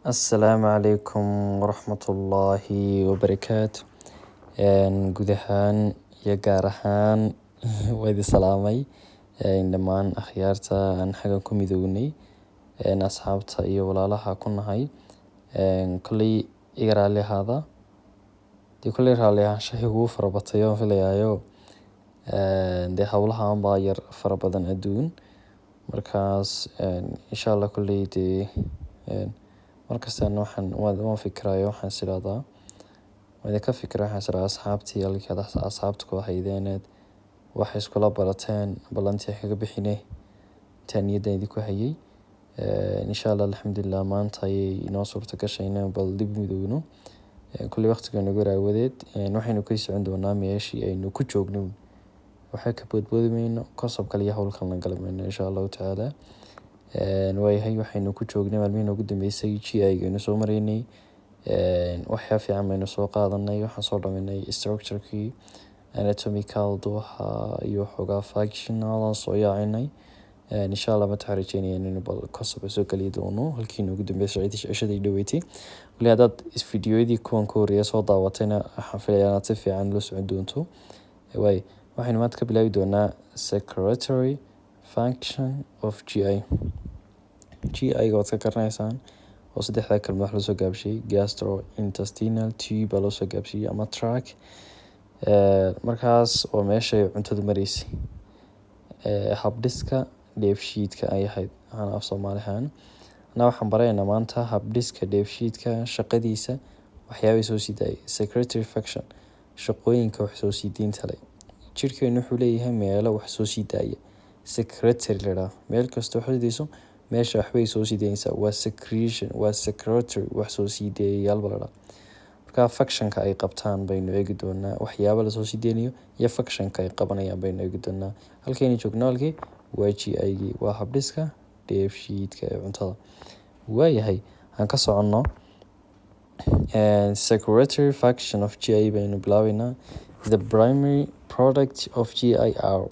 Asalaamu calaykum waraxmatullaahi wabarakaatu. Guud ahaan iyo gaar ahaan waa idin salaamay dhammaan akhyaarta aan xaggan ku midownay asxaabta iyo walaalaha ku nahay. Kolley iga raalli ahaada kolley raalli ahaanshaha ugu fara batay oo filayaayo dee howlahan baa yar fara badan adduun markaas insha Allah kolley dee markastaan waan fikirayo waxaan is idhahdaa waan idinka fikira waxaan is idhahdaa asxaabtii halkaad asxaabta ku haydeeneed waxay iskula barateen ballantii kaga bixine intaan niyadda idinku hayay insha Allah alxamdulillah maanta ayay inoo suurta gashay inaan bal dib midowno kolley waqtiga nagu raawadeed waxaynu ka socon doonaa meeshii aynu ku joogno waxay ka boodboodi mayno kosob kale iyo howl kalena gali mayno insha Allahu tacaala. Waayahay waxaynu ku joognay maalmihii ugu dambeysay GI-ga soo maraynay waxyaa fiican baynu soo qaadanay waxaan soo dhameynay structure-kii anatomical duwaha iyo xogaa functional aan soo yaacinay insha Allah maanta waxaan rajeynayaa inaynu bal kosob soo geli doono halkii ugu dambeysay cishadii dhaweeytay wali haddaad fiidiyoodii kuwan ka horreeya soo daawatayna waxaan filayaa inaad si fiican la socon doonto. Waxaynu maanta ka bilaabi doonaa secretory function of GI. GI-ga waad ka garanaysaan oo saddexda kalmood wax loo soo gaabshay gastrointestinal tube baa loo soo gaabshay ama tract markaas oo meeshay cuntadu maraysay habdhiska dheefshiidka ay ahayd waxaan af Soomaali ahaan waxaan baraynaa maanta habdhiska dheefshiidka shaqadiisa waxyaabay soo sii daayay secretory function shaqooyinka wax soo sii deynta leh jirkeenu wuxuu leeyahay meelo wax soo sii daaya secretory la yiraahdo meel kasta wax xidhiidhiso meesha waxbay soo sii deynaysaa waa secretion waa secretory wax soo sii deeyayaal baa la yiraahdaa marka functionka ay qabtaan baynu eegi doonaa waxyaabo la soo sii deynayo iyo functionka ay qabanayaan baynu eegi doonaa halkaynu joogno halkii waa GI-gii waa habdhiska dheefshiidka ee cuntada. Waayahay aan ka soconno secretory function of GI baynu bilaabeynaa. The primary product of GI are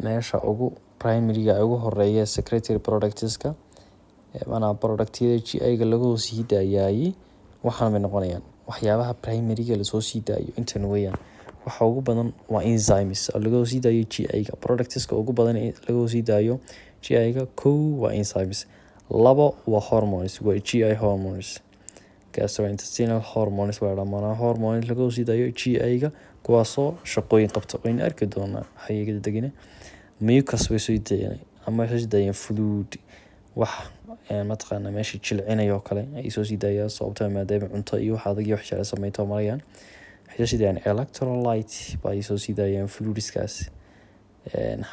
meesha ugu primary-ga ugu horeeya secretory productska productyada GI-ga lagu sii daayay waxaan bay noqonayaan waxyaabaha primary-ga la soo sii daayo intan weeyaan waxa ugu badan waa enzymes lagu sii daayo GI-ga productska ugu badan ee lagu sii daayo GI-ga waa enzymes labo waa hormones waa GI hormones gastrointestinal hormones waa dhammaan hormones lagu sii daayo GI-ga kuwaasoo shaqooyin qabta oo in arki doona hay'adda degine mucus way soo daayeen ama soo daayeen fluid wax mataqaana meesha jilcinayo kale ay soo sii daayaan sababtoo maadaama cunto iyo wax adag iyo wax jira sameeyto marayaan waxay soo daayeen electrolyte bay soo sii daayeen fluidskaas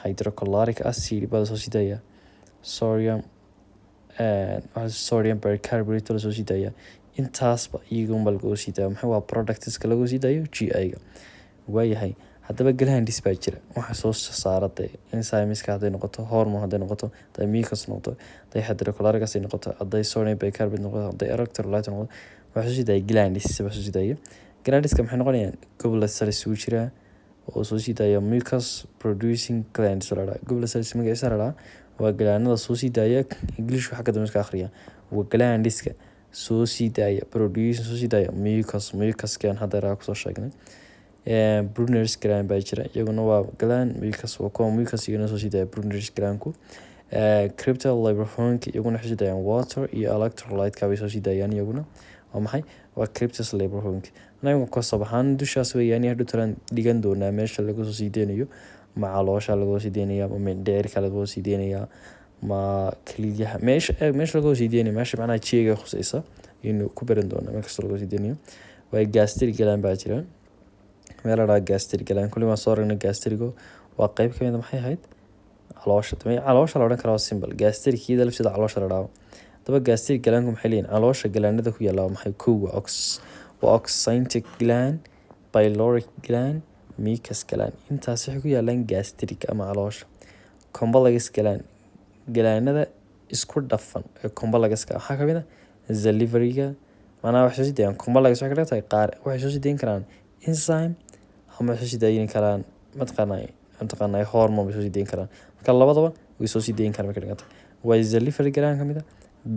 hydrochloric acid baa soo sii daaya sodium bicarbonate la soo sii daaya intaasba iyagu malgo sii daaya maxay waa productska lagu sii daayo GI-ga. Waayahay haddaba glandis baa jira waxa soo saartay enzymeska hadday noqoto hormone hadday noqoto hadday mucus noqoto hadday hydrochloric acid noqoto hadday sodium bicarbonate noqoto hadday electrolyte noqoto waxa soo daaya glandis baa soo daaya glandiska maxay noqonayaan goblet cells uu jira oo soo sii daaya mucus producing glands goblet cells magaciisa la waa glandada soo sii daaya English waxa ka dambeeya akhriya waa glandiska soo sii daaya soo sii daaya mucus kan hadda ku soo sheegnay Brunner's gland baa jira iyaguna waa gland mucus waa kuwa mucus iyaguna soo sii daaya Brunner's glandku cryptal laborhornk iyaguna soo sii daayaan water iyo electrolyte ka bay soo sii daayaan iyaguna waa maxay waa cryptus laborhornk anagu ka sabahan dushaas weeyaan hadda taran dhigan doonaa meesha lagu soo sii deynayo ma caloosha lagu sii deynayaa ma mindheerka lagu sii deynayaa ma kaliyaha meesha lagu sii deynayo meesha macnaha jeega khusaysa inuu ku baran doonaa meesha lagu sii deynayo waa gastric gland baa jira meel la gastric gland kulli ma soo ragnay gastrigo waa qayb ka mid ah maxay ahayd caloosha la odhan karo simple gastric iyada lafteeda caloosha la dhaho daba gastric gland maxay leeyihiin caloosha glandada ku yaala maxay waa oxyntic gland pyloric gland mucus gland intaas waxay ku yaalaan gastric ama caloosha complex glandada isku dhafan ee complex-ka waxa kamid ah salivary-ga waxay soo deeyaan complex waxa ka dhigtay qaar waxay soo deeyn karaan enzyme ama waxay soo deeyn karaan mataqaanay hormone soo deeyn karaan marka labadaba way soo deeyn karaan marka dhigata waa salivary gland kamid ah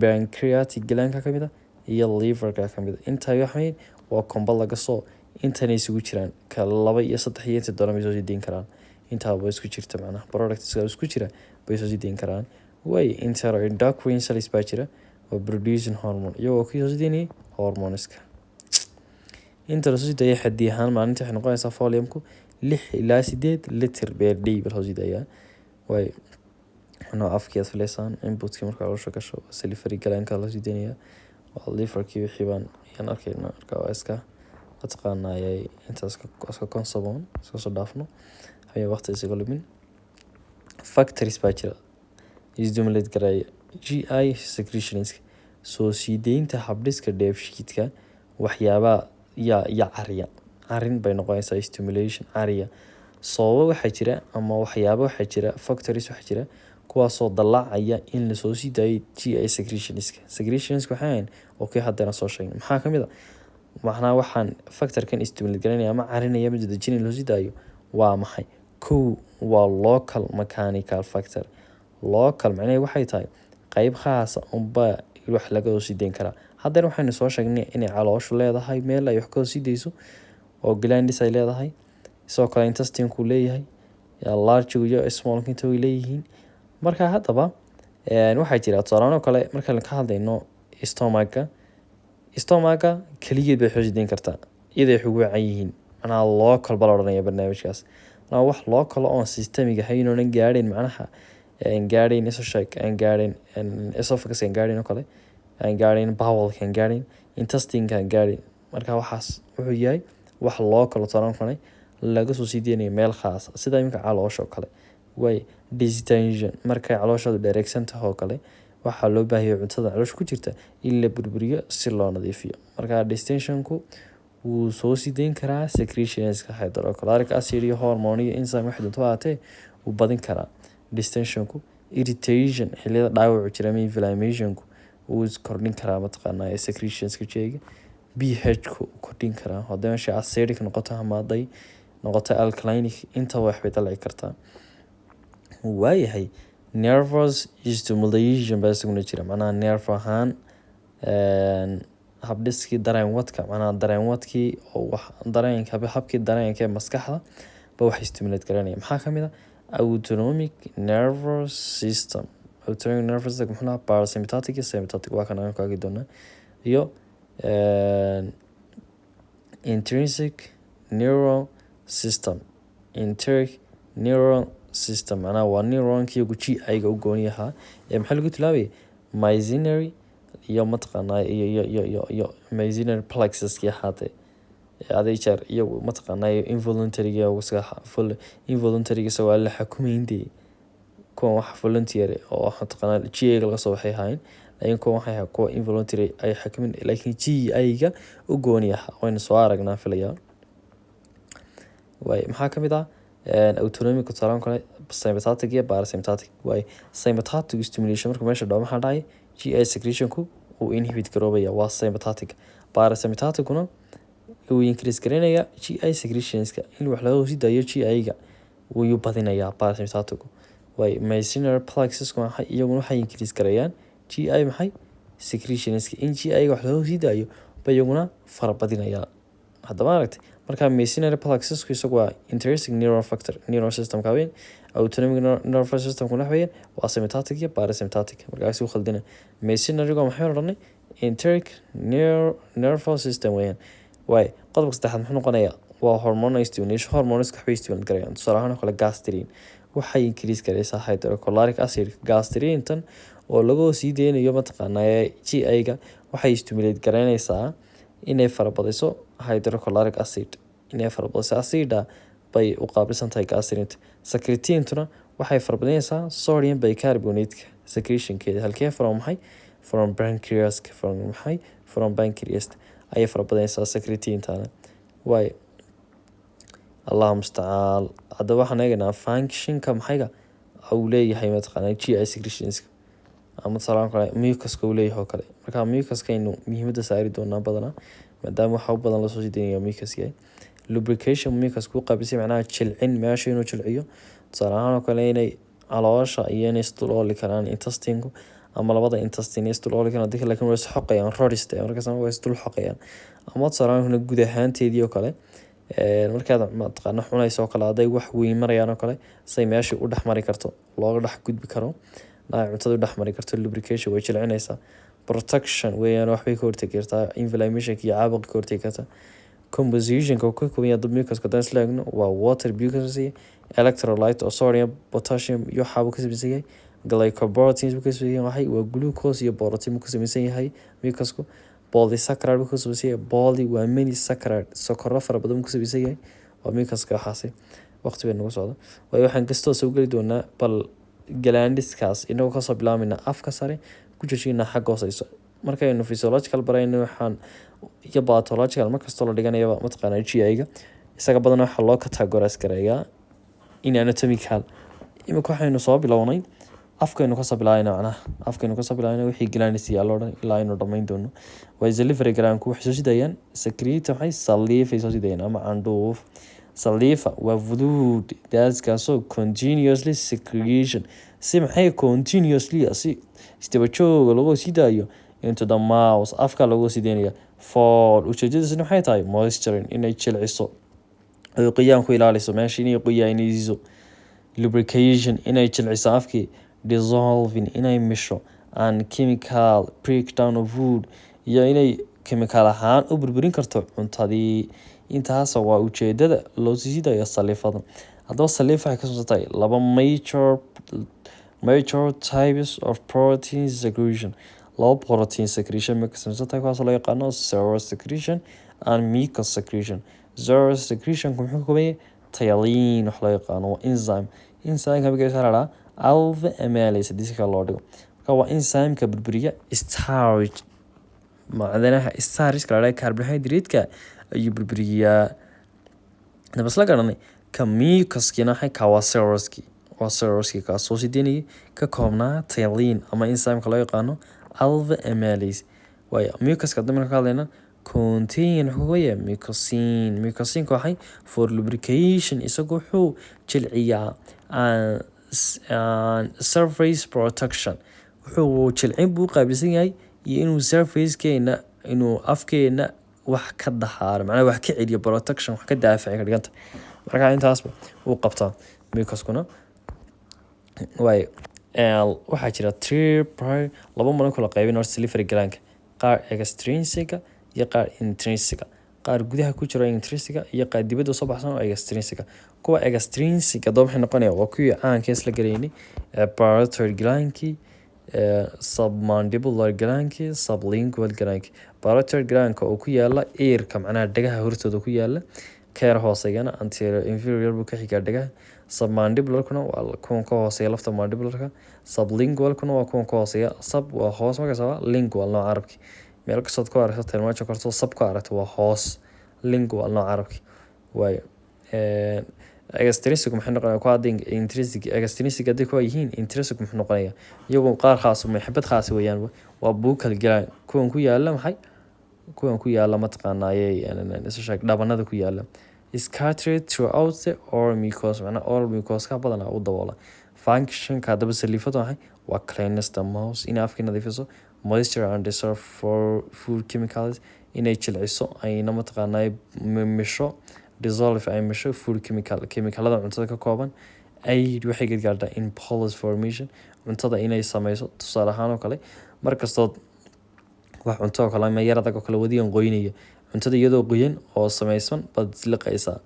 pancreatic gland kamid ah iyo liverka ka mid ah. Intaa waxay waa combo laga soo intana isugu jiraan ka 2 iyo 3 iyo inta doona bay soo sideyn karaan. Intaa way isku jirta macnaha products isku jira bay soo sideyn karaan. Way endocrine cells baa jira oo producing hormone iyagoo ku soo sideynaya hormoneska. Inta la soo sideeyo xaddi ahaan maalintii waxay noqonaysaa volume-ku 6 ilaa 8 litir per day baa soo sideeyaa. Way afkeed filaysan inputkii marka caloosha gasho salivary glands la sideynaya waa liverkii wixii baan arkayna marka waa iska mataqaanayay intaas ka consume iska soo dhaafno hay waqti isaga lumin. Factories baa jira isdumaleed garay GI secretions soo sideynta habdhiska dheefshiidka waxyaaba ya carin bay noqonaysaa stimulation area sababo waxaa jira ama waxyaaba waxaa jira factories waxaa jira kuwaasoo dalaacaya in la soo sii daayo GI secretions waxaan okay haddana soo sheegay maxaa ka mid ah macnaha waxaan factorkan stimulate garanaya ama carinaya mid dadajin loo sii daayo waa maxay waa local mechanical factor local macnaheedu waxay tahay qayb khaas ah unba wax laga soo sideyn karaa. Haddana waxaynu soo sheegnay inay calooshu leedahay meel ay wax ka soo sideyso oo glandis ay leedahay sidoo kale intestine-ku leeyahay large iyo small inta way leeyihiin. Marka haddaba waxaa jira tusaale kale marka la ka hadlayno stomach-ga kaligeed bay soo sideyn kartaa iyadoo ay ugu wacan yihiin macnaha local baa la odhanaya barnaamijkaas wax local oo systemic ahayn oo aan gaadhin macnaha gaadhin gaadhin esophagus gaadhin kale gaadhin bowel gaadhin intestine gaadhin. Marka waxaas wuxuu yahay wax local taran laga soo sideynayo meel khaas ah sida imika caloosha kale. Way distension markay calooshadu dheregsan tahay oo kale waxaa loo baahiyo cuntada caloosha ku jirta in la burburiyo si loo nadiifiyo. Marka distensionku wuu soo sideyn karaa secretionska hydrochloric acid iyo hormone iyo enzyme wax dunto aatee u badin karaa. Distensionku irritation xilliyada dhaawac jira ama inflammationku uu kordhin karaa mataqaanaa secretionska jeega. pH-ku kordhin karaa haddii meesha acidic noqoto ama haday noqoto alkalinic inta wax bay dalci kartaa. Waayahay nervous stimulation baa isaguna jira macnaha nerve ahaan habdhiskii dareenwadka macnaha dareenwadkii oo wax dareenka habkii dareenka maskaxda ba wax stimulate garanaya. Maxaa ka mid ah autonomic nervous system muxuu lahaa parasympathetic iyo sympathetic waa kan aan kaagi doonaa iyo intrinsic neural system macnaha waa neuronkii GI-ga u gooni ahaa maxaa lagu tilaabaya myoclonic iyo mataqaanaa iyo myoclonic plexuskii ahaatee adeejar iyo mataqaanaa involuntary isagoo la xukumeyntii kuwa wax voluntary oo mataqaanaa GI-ga laga soo waxay ahayn laakiin kuwa waxay ahaa kuwa involuntary ay xukumin laakiin GI-ga u gooni ahaa waynu soo aragnaa filaya. Way maxaa ka mid ah autonomic taran kale sympathetic iyo parasympathetic. Way sympathetic stimulation marka meesha dhaw maxaa dhacay GI secretionku uu inhibit garoobaya waa sympathetic. Parasympatheticuna uu increase garanaya GI secretionska in wax laga sii daayo GI-ga wuu badinayaa parasympathetic. Way myoclonic plexuska waxay increase garayaan GI maxay secretionska in GI-ga wax laga sii daayo bayaguna farabadinaya. Haddaba aragtay marka myoclonic plexusku isagu waa intrinsic neural system ka weyn autonomic nervous system kuna weyn waa sympathetic iyo parasympathetic. Markaas uu khaldina myoclonic maxay odhanay intrinsic nervous system weyn. Way qodobka saddexaad muxuu noqonayaa waa hormone stimulation hormones waxay stimulate garayaan tusaale ahaan kale gastrin waxay increase garaysaa hydrochloric acid gastrintan oo lagu sii deynayo mataqaanaa GI-ga waxay stimulate garanaysaa inay farabadiso hydrochloric acid acida bay u qaabilsan tahay gastrinta. Secretintuna waxay farabadinaysaa sodium bicarbonate secretionkeeda halkee from pancreas ayay farabadinaysaa secretintana. Way allah musta'an hadda waxaan eegnaa functionka maxayga uu leeyahay mataqaanaa GI secretionska ama salaam kale mucuska uu leeyahay kale. Marka mucuska inuu muhiimada saari doonaa badanaa maadaama waxa badan la soo sideynayo mucuska. Lubrication mucuska uu qaabisay macnaha jilcin meesha inuu jilciyo tusaale ahaan kale inay caloosha iyo inay stool karaan intestine ama labada intestine isdul ooli karaan dadka laakiin way is xoqayaan rodist markaasna way isdul xoqayaan ama saraan guud ahaanteedii oo kale markaad mataqaana cunayso oo kale haday wax weyn marayaan oo kale say meeshii u dhex mari karto looga dhex gudbi karo cuntada u dhex mari karto lubrication way jilcinaysaa protection weeyaan waxbay ka hortagi kartaa inflammationka iyo caabuqa ka hortagi kartaa compositionka uu ka kooban yahay dad mucus haddaan isla eegno waa water bucosy electrolyte oo sodium potassium iyo waxaabuu ka samaysan yahay glycoproteins buu ka samaysan yahay waa glucose iyo protein buu ka samaysan yahay mucusku polysaccharide buu ka samaysan yahay poly waa many saccharide sokoro fara badan buu ka samaysan yahay waa mucuska waxaasi waqti bay nagu socda waayo waxaan kastoo soo geli doonaa bal glandiskaas inagoo kasoo bilaabmayna afka sare ku joojinaa xagga hooseyso markaynu physiological barayno waxaan iyo pathological markastoo la dhiganayaba mataqaana GI-ga isaga badan waxaa loo categorize gareeyaa in anatomical imika waxaynu soo bilownay afkaynu kasoo bilaabana macnaha afkaynu kasoo bilaabana wixii glandis yaalo dhan ilaa aynu dhammayn doono way salivary glandku waxay soo sidayaan secrete waxay saliva ay soo sidayaan ama candhuuf saliva waa fluid gaaskaasoo continuously secretion si maxay continuously si istaba jooga lagu sii daayo into the mouth afka lagu sii daynaya for ujeedadiisuna maxay tahay moisturing inay jilciso ay qoyaan ku ilaaliso meesha inay qoyaanayso lubrication inay jilciso afkii dissolving inay misho and chemical breakdown of food iyo inay chemical ahaan u burburin karto cuntadii intaas waa ujeedada loo sii daayo salifada haddaba salifa waxay ka soo tahay laba major types of protein secretion laba protein secretion ma ka sameysan tahay kuwaasoo loo yaqaano serous secretion and mucus secretion serous secretion muxuu ka kooban yahay tyalin wax loo yaqaano waa enzymeka magaciisa la dhahaa alpha amylase haddii si kale loo dhigo marka waa enzymeka burburiya starch macdanaha starchka la dhaha carbohydrate-ka ayuu burburiyaa nabas la garanay ka mucuskina waxay ka waa serouski kaa soo sideynayay ka koobnaa tyalin ama enzymeka loo yaqaano alpha amylase waayo mucuska hadda marka ka hadlayna contain wuxuu ka yahay mucosinka waxay for lubrication isagu wuxuu jilciyaa surface protection wuxuu jilcin buu qaabilsan yahay iyo inuu surfacekeena inuu afkeena wax ka dahaaro macnaha wax ka celiyo protection wax ka daafaci ka dhiganta marka intaasba uu qabtaa mucuskuna waayo waxaa jira laba malo kala qaybin horta salivary glandka qaar extrinsica iyo qaar intrinsica qaar gudaha ku jira intrinsica iyo qaar dibadda soo baxsan oo extrinsica kuwa extrinsica doo maxay noqonaya waa kuwii caanka isla garaynay parotid glandki submandibular glandki sublingual glandki parotid glandka oo ku yaala earka macnaha dhagaha hortooda ku yaala keer hooseyana anterior inferior buu ka xigaa dhagaha submandibularkuna waa kuwan ka hooseeya lafta mandibularka sublingualkuna waa kuwan ka hooseeya sub waa hoos markaas lingual nooca carabki meel kastood ku aragto tilmaajo karto sub ku aragto waa hoos lingual nooca carabki waayo extrinsic maxay noqonaya ku hadda extrinsic haddii kuwa yihiin intrinsic muxuu noqonaya iyagoo qaar khaas maxabad khaas weeyaan waa buukal galaan kuwan ku yaala maxay kuwan ku yaala mataqaanaaye isa sheeg dhabanada ku yaala scattered throughout the oral mucosa macnaha oral mucoska badanaa u daboola functionka haddaba salifada waxay waa cleanse the mouth inay afka nadiifiso moisture and dissolve for food chemicals inay jilciso ayna mataqaanaaye misho dissolve ay misho food chemicalada cuntada ka kooban aid waxay gargaartaa in polyps formation cuntada inay sameyso tusaale ahaan oo kale markastood wax cunto oo kale ama yar adag oo kale wadigan qoynaya cuntada iyadoo qoyan oo sameysan baad liqaysaa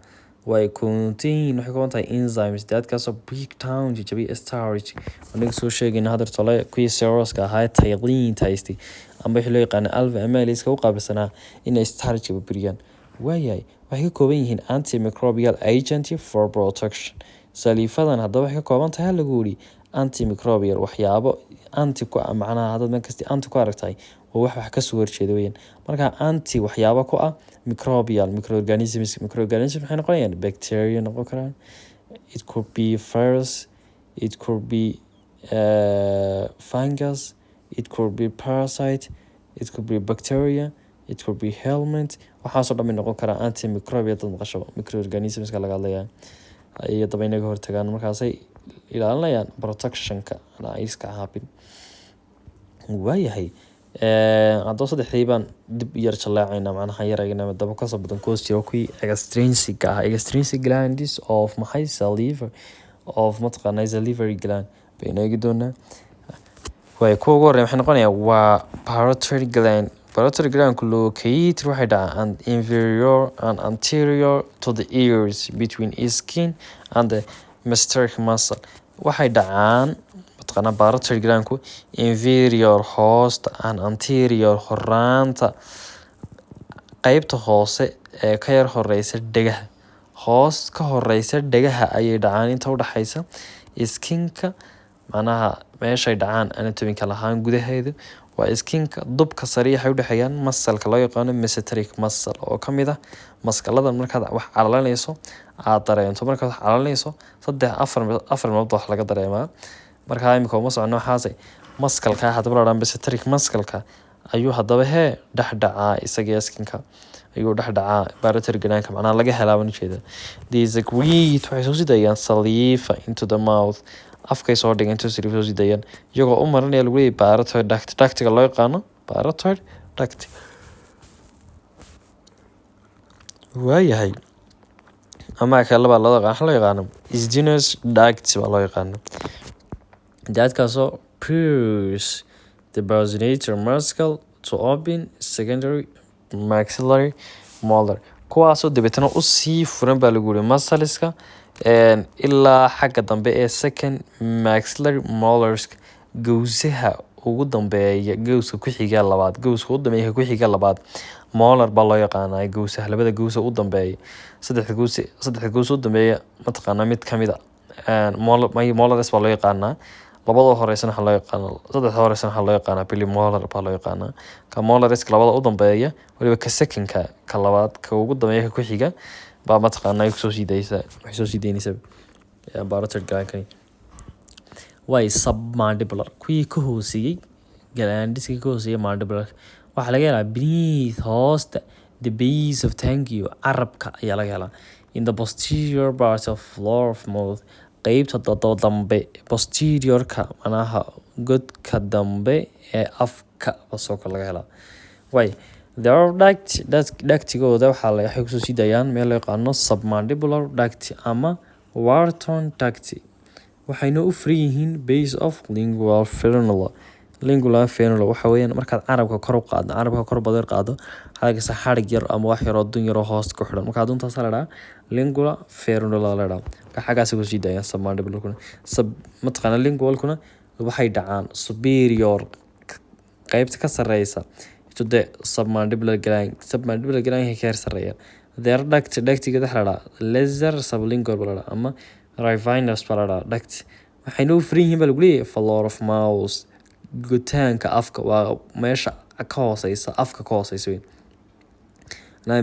way contain waxay kooban tahay enzymes daadkaasoo break down jajabiya starch anaga soo sheegayna hadar tole kuwii serouska ahaa tyalin taystay ama wixii loo yaqaana alpha amylase u qaabilsanaa inay starchka burburiyaan waayahay waxay ka kooban yihiin antimicrobial agent for protection saliifadan haddaba waxay ka kooban tahay lagu yidhi antimicrobial waxyaabo anti ku ah macnaha haddaad markasti anti ku aragtahay waa wax kasoo horjeeda weyaan marka anti waxyaabo ku ah microorganisms waxay noqonayaan bacteria noqon karaan it could be virus it could be fungus it could be parasite it could be bacteria it could be helmet waxaasoo dhan bay noqon karaa antimicrobial dad maqashaba microorganismska laga hadlayaa ay daba inaga hortagaan markaasay ilaalinayaan protectionka ay iska caabin waayahay haddaba saddexdii baan dib yar jallaacaynaa macnaha yar eegnaa daba kasoo badan kuwas jira kuwii extrinsic ah extrinsic glands of maxay saliva of mataqaanaa salivary gland baynu eegi doonaa waay kuwa ugu horreya waxay noqonayaa waa parotid gland. Parotid glandku located waxay dhacaan inferior and anterior to the ears between skin and the mesteric muscle. Waxay dhacaan mataqaanaa parotid glandku inferior hoosta and anterior horaanta qeybta hoose ee ka yar horeysa dhegaha. Hoos ka horeysa dhegaha ayay dhacaan inta u dhaxaysa skinka macnaha meeshay dhacaan anatomical ahaan gudaheedu waa skinka dubka sare waxay u dhexeeyaan masalka loo yaqaano meseric muscle oo ka mid ah maskalada markaad wax calalanayso aad dareento markaad wax calalanayso 3-4 minuut wax laga dareemaa markaa imika uma socono waxaase maskalka hadaba la dhahan meseric muscle-ka ayuu hadaba dhexdhacaa isaga skinka ayuu dhexdhacaa parotid gland-ka macnaha laga helaaban ujeeda. They secrete waxay soo sidayaan saliva into the mouth afkay soo dhigan inta saliva soo sidayaan iyagoo u marinaya lagu leeyahay parotid duct ductiga loo yaqaano parotid duct. waayahay ama ka laba loo yaqaano isthmus duct baa loo yaqaano ductkaasoo pierce the barometer muscle to open secondary maxillary molar kuwaasoo dabeetana usii furan baa lagu yihi muscleska ilaa xagga dambe ee second maxillary molarska gowsaha ugu dambeeya gowska ku xiga labaad gowska ugu dambeeya ku xiga labaad molar baa loo yaqaanaa gowsaha labada gowsa u dambeeya saddex gows u dambeeya mataqaanaa mid ka mid ah molares baa loo yaqaanaa labada horeysana waxaa loo yaqaanaa saddexda horeysana waxaa loo yaqaanaa premolar baa loo yaqaanaa ka molareska labada u dambeeya waliba ka secondka ka labaad ka ugu dambeeya ka ku xiga baa mataqaanaa kusoo siidaysa waxay soo siideynaysa parotid gland-kani. Way submandibular kuwii ka hooseeyey glandiska ka hooseeyey mandibular waxaa laga helaa beneath hoosta the base of tangio carabka ayaa laga helaa in the posterior part of floor of mouth qeybta dambe posteriorka macnaha godka dambe ee afka basoo laga helaa. way ductigooda waxay kusoo sidayaan meel loo yaqaano submandibular duct ama Wharton duct waxayna u furan yihiin base of lingual frenula. Lingual frenula waxa weeyaan markaad carabka kor u qaado carabka kor badan qaado halkaas xarig yar ama wax yar oo dun yar oo hoos ku xidhan markaad duntaas la dhaha lingual frenula la dhaha xagaas ku sii daaya submandibular kuna mataqaana lingual kuna waxay dhacaan superior qaybta ka sareysa to the submandibular gland ka sareeya their ductiga dhaxla lesser sublingual baa la ama Rivinus baa duct waxayna u furan yihiin baa lagu leeyahay floor of mouth gutaanka afka waa meesha ka hooseysa afka ka hooseysa weyn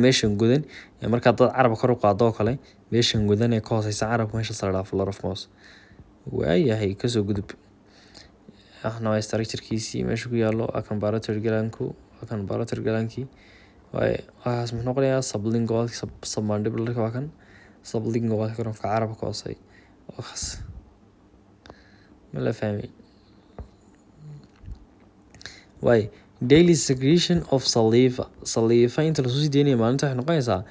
meeshan gudan markaad dad carabka kor u qaado oo kale meeshan gudan ee ka hooseysa carabka meesha la floor of mouth. waayahay kasoo gudub waa structure-kiisii meesha ku yaalo akan parotid gland-ku akan parotid gland-kii waxaas muxuu noqonayaa sublingual submandibular waa kan sublingual ka carabka ka hooseeya waxaas ma la fahmay. daily secretion of saliva inta lasoo sii deynaya maalinta waxay noqonaysaa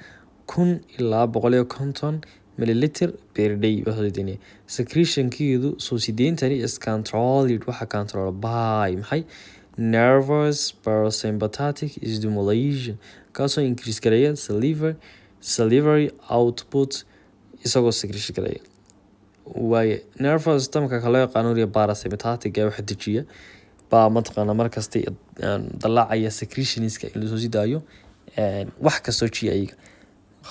1,000 ilaa 150 milliliter per day baa soo sii deynaya. Secretionkeedu soo sii deyntani is controlled waxaa control by maxay nervous parasympathetic stimulation kaasoo increase gareeya salivary output isagoo secretion gareeya. nervous systemka kaloo yaqaano parasympathetic waxa dejiya baa mataqaana markasta dalaacaya secretionska in lasoo sii daayo wax kastoo jiiya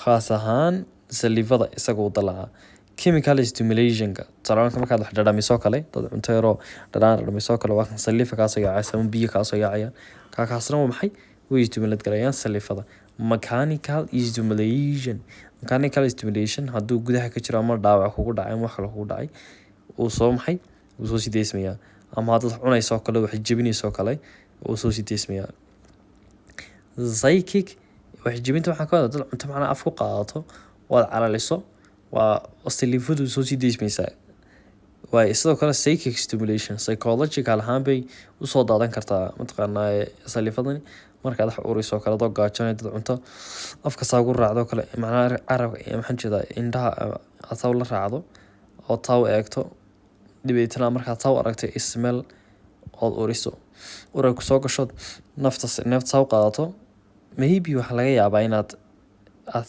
khaas ahaan salivada isagoo dalaaca. Chemical stimulation-ka talaanka markaad wax dhadhamiso kale dad cunto yaroo dhadhamiso kale waa kan saliva kaasoo yaacaysa ama biyo kaasoo yaacaya kaasna waa maxay way stimulate garayaan salivada. Mechanical stimulation hadduu gudaha ka jiro ama dhaawac kugu dhacay ama wax kale kugu dhacay uu soo maxay uu soo sii deysmayaa ama haddaad cunayso kale wax jebinayso kale uu soo sii deysmayaa. Psychic wax jebinta waxaa ka wada dad cunto macnaha af ku qaadato waad calaliso waa salivadu soo sii deysmaysaa waaye sidoo kale psychic stimulation psychological ahaan bay usoo daadan kartaa mataqaanaa salifadani markaad wax ureyso kale adoo gaajoonay dad cunto afka saa ugu raacdo kale macnaha carabka maxaan jeedaa indhaha aad saa la raacdo oo taa u eegto dhibaytana markaad taa u aragtay smell ood uriso uray ku soo gashood neefta saa u qaadato maybe waxaa laga yaabaa inaad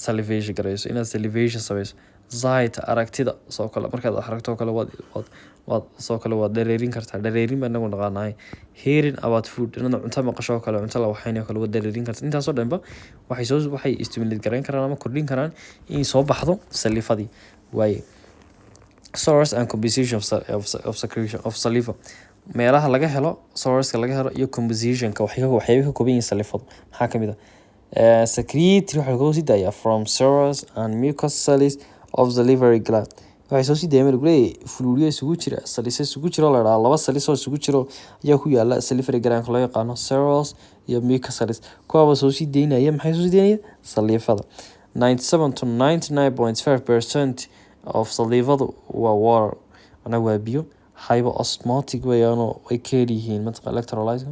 salivation garayso inaad salivation samayso zaid aragtida soo kale markaad aragto kale waad soo kale waad dareerin kartaa dareerin baa inagu naqaanahay hearing about food inaad cunto maqasho kale cunto la waxayna kale waad dareerin kartaa intaasoo dhanba waxay stimulate gareyn karaan ama kordhin karaan in soo baxdo salifadii waaye source and composition of secretion of saliva meelaha laga helo sourceka laga helo iyo compositionka waxyaabay ka kooban yihiin salifadu maxaa kamid ah secrete waxaa laga sii daayaa from source and mucous cells of the salivary gland waxay soo sii daayeen lagu leeyahay fluido isugu jira salisa isugu jira la dhahaa laba salis oo isugu jiro ayaa ku yaala salivary gland loo yaqaano cells iyo mucous cells kuwa soo sii daynaya maxay soo sii daynaya salifada 97 to 99.5% of salivadu waa water ana waa biyo hyperosmotic weeyaan ay keelihiin mataqaan electrolyte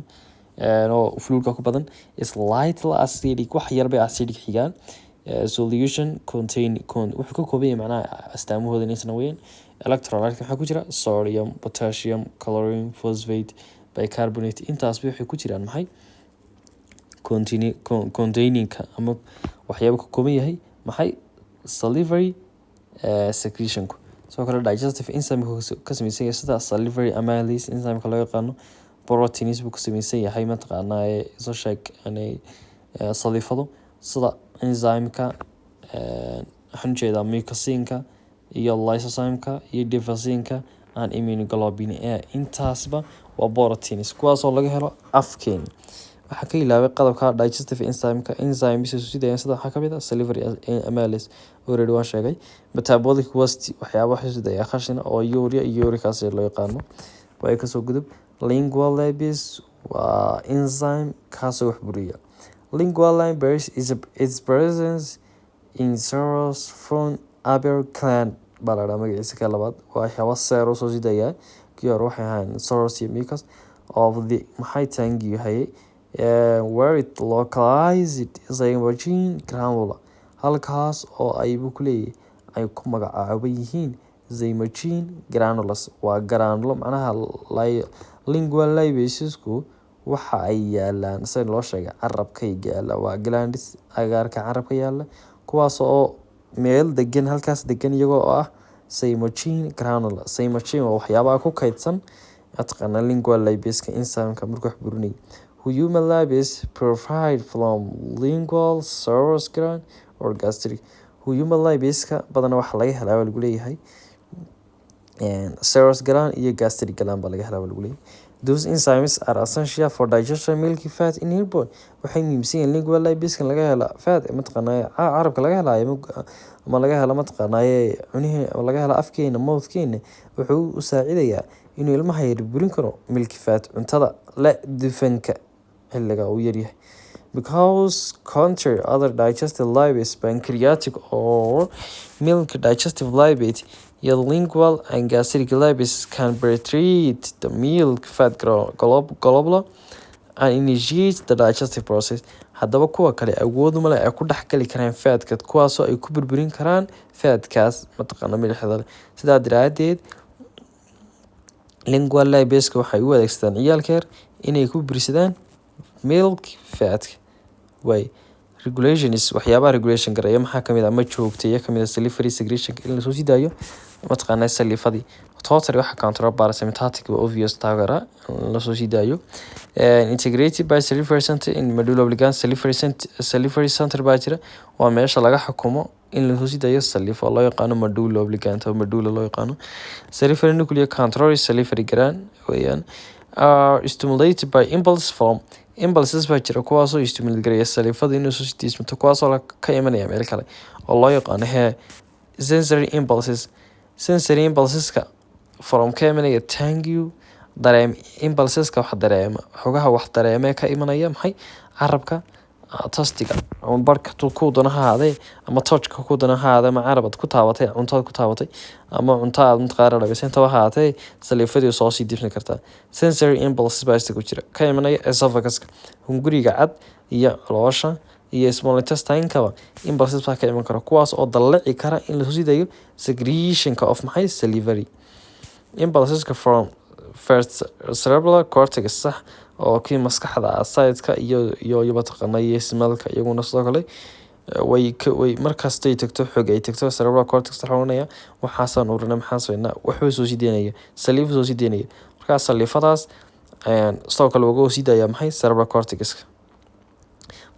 oo fluidka ku badan slightly acidic wax yar bay acidic xigaan solution wuxuu ka kooban yahay macnaha astaamahooda inaysan weyn electrolyte waxaa ku jira sodium potassium chlorine phosphate bicarbonate intaas waxay ku jiraan maxay containing-ka ama waxyaabo ka kooban yahay maxay salivary secretionku sidoo kale digestive enzyme ka samaysan yahay sida salivary amylase enzyme loo yaqaano proteins buu ka samaysan yahay mataqaanaa soo sheeg inay salifadu sida enzymeka waxaan jeedaa mucosinka iyo lysozyme-ka iyo diphosine-ka and immunoglobulin intaasba waa proteins kuwaasoo laga helo afkeen waxaa ka ilaaway qodobka digestive enzyme-ka enzymes sida waxaa kamid ah salivary amylase already waan sheegay metabolic waste waxyaabo xisida khashina oo urea iyo uric acid loo yaqaano way kasoo gudub lingual libase waa enzyme kaasoo wax buriya lingual libase is presence in cells from upper gland balada magaciisa ka labaad waa waxyaabo seero soo sidaya kiyor waxay ahaan cells iyo mucus of the maxay tangi yahay where it localized zymogen granula halkaas oo ay bukley ay ku magacaaban yihiin zymogen granules waa granulo macnaha lingual libasesku waxa ay yaalaan sida loo sheegay carabkay yaala waa glands agaarka carabka yaala kuwaas oo meel degan halkaas degan iyagoo ah zymogen granula zymogen waa waxyaabaha ku kaydsan atqana lingual libaska enzyme-ka markuu wax burinay human libase provide from lingual source gland or gastric human libase-ka badanaa waxaa laga helaa waa lagu leeyahay source gland iyo gastric gland baa laga helaa waa lagu leeyahay those enzymes are essential for digestion milky fat in newborn waxay muhiimsan yihiin lingual libase-ka laga hela fat mataqaanaa carabka laga helaayo ama laga helo mataqaanaa cunihii laga helo afkeena mouthkeena wuxuu u saacidayaa inuu ilmaha yar burin karo milky fat cuntada la dufanka xilliga uu yaryahay because contrary other digestive libases pancreatic or milk digestive libate your lingual and gastric libases can penetrate the milk fat globule and initiate the digestive process haddaba kuwa kale awood ma leh ay ku dhexgali karaan fatka kuwaasoo ay ku burburin karaan fatkaas mataqaana milixda leh sidaa daraadeed lingual libase waxay u adeegsadaan ciyaalka yar inay ku burbursadaan milk fatka way regulations waxyaabaha regulation gareeya maxaa kamid ah ma joogteeya kamid ah salivary secretion in la soo sii daayo mataqaanaa salifadii totally waxa control parasympathetic obvious taageera la soo sii daayo integrated by salivary center in medulla oblongata salivary center baa jira waa meesha laga xukumo in la soo sii daayo salifa loo yaqaano medulla oblongata medulla loo yaqaano salivary nuclear control salivary gland weeyaan are stimulated by impulse from impulses baa jira kuwaasoo stimulate gareeya salifada inuu soo sii dismato kuwaasoo ka imanaya meel kale oo loo yaqaano sensory impulseska from ka imanaya tangu dareem impulseska wax dareema xogaha wax dareemee ka imanaya maxay carabka tastiga ama barka ku dana ha ahaadee ama touchka ku dana ha ahaadee ama carabad ku taabatay cuntada ku taabatay ama cunto aad mataqaana dhabaysa intaba ha ahaatee saliifadii soo sii difni kartaa. Sensory impulses baa ku jira ka imanaya esophaguska hunguriga cad iyo caloosha iyo small intestine-kaba impulses baa ka iman kara kuwaas oo dalaci kara in lasoo sii daayo secretion-ka of maxay salivary impulseska from first cerebral cortex sax oo kii maskaxda side-ka iyo mataqaana iyo smell-ka iyaguna sidoo kale way markastay tagto xog ay tagto cerebral cortex xawanaya waxaasan urina maxaan sameynaa waxba soo sii deynaya saliifa soo sii deynaya markaa saliifadaas sidoo kale uga sii daaya maxay cerebral cortex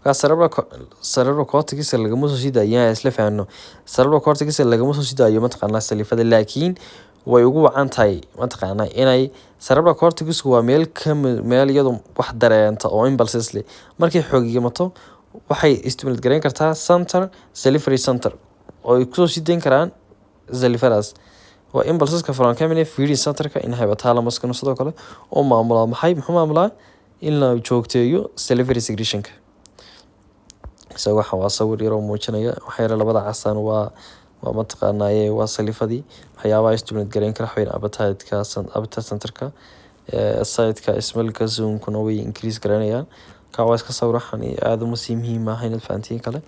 cerebral cortex lagama soo sii daayo isla fahanno cerebral cortex lagama soo sii daayo mataqaana saliifada laakiin way ugu wacan tahay mataqaana inay cerebral cortex waa meel iyadu wax dareenta oo impulses leh markay xoogimato waxay stimulate gareyn kartaa center salivary center oo ay kusoo sii deyn karaan salifadaas waa impulseska from caminate feeding centerka in hypothalamus-kana sidoo kale oo maamulaa muxuu maamulaa in la joogteeyo salivary secretion-ka isaga waxa waa sawir yar oo muujinaya waxay labada casaan waa mataqaanaaye waa salifadii waxyaabaha stimulate gareyn kara waxweyn appetite centerka side-ka smell-ka zoom-kuna way increase gareynayaan waa iska sawir waxaan aada uma sii muhiim ah inaad fahantiin kale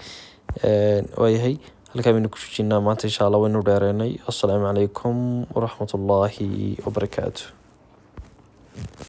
waayahay halkaa baynu ku joojinaa maanta insha allah waynu dheereynay assalaamu calaykum waraxmatullaahi wabarakaatu.